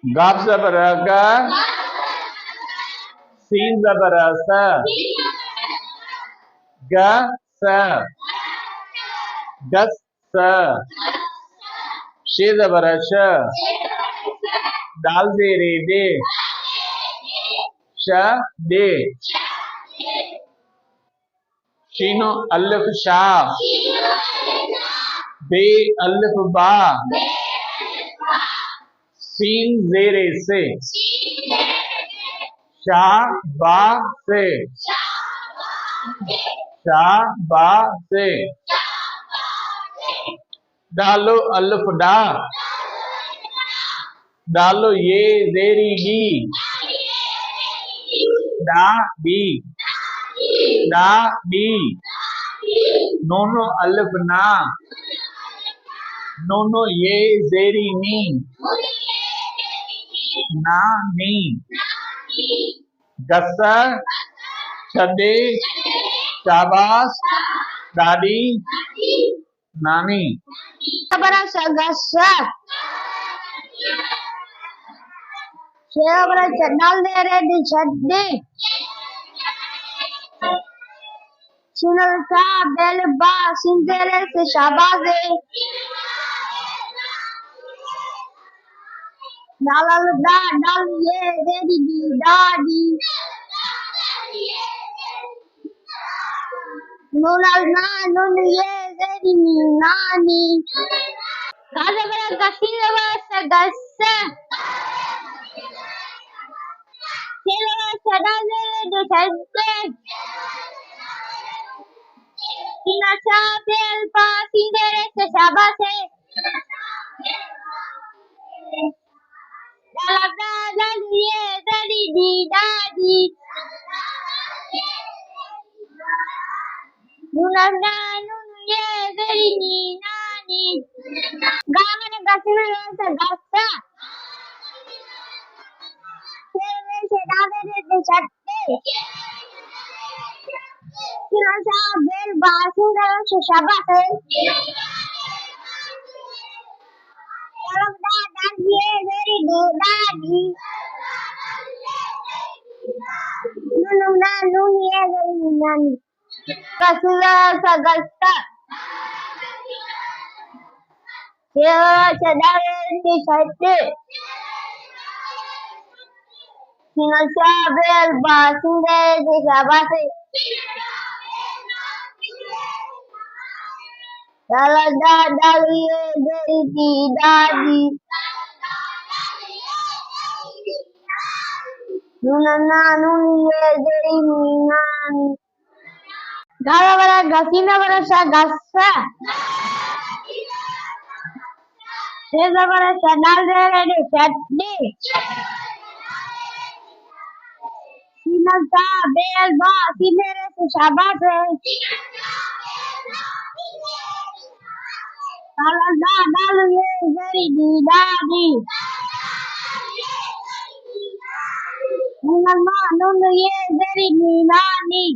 Gab zabar ga, sin zabar sa, ga sa, gas sa, she zabar sha, dal zere de, sha de, shino alif sha, be alif ba, sin zere se, sha ba se, sha ba se, डालो अल्फ डा, डालो ये Jerry D, डा D, डा D, नोनो अल्फ ना, नोनो ये Jerry नी, ना नी, गस्सा, छदे, शाबाश, दादी, नानी। Para sa gasa. Siya para chadal de ready chaddi. Sinal sa bel ba sindere se shabaze. Dalal da dal ye ready di dadi. Nunal na nun ye ready ni nani. Kada para gasila para sa gasa. Siya para chadal de ready chaddi. Sinasa bel ba sindere se shabaze. Dalada dal ye ready di dadi. Nunana nunu ye ready ni nani. Gamana gasina sa gasa. Sele se dade de chatte. Sinasa bel ba sindere se shabaze. Dalada dal ye ready di dadi. Nunana nunu ye ready ni nani. Gasila sa gasa. Siya chadal de chatte. Sinasa bel ba sindere se shabaze. Dalada dal ye ready di dadi. Nunana nunu ye ready ni nani. Gala para gasina para sa gasa. Siya para chadal de ready chaddi. Sinasa bel ba sindere se shabaze. Dalada dal ye ready di dadi. Nunana nunu ye ready ni nani.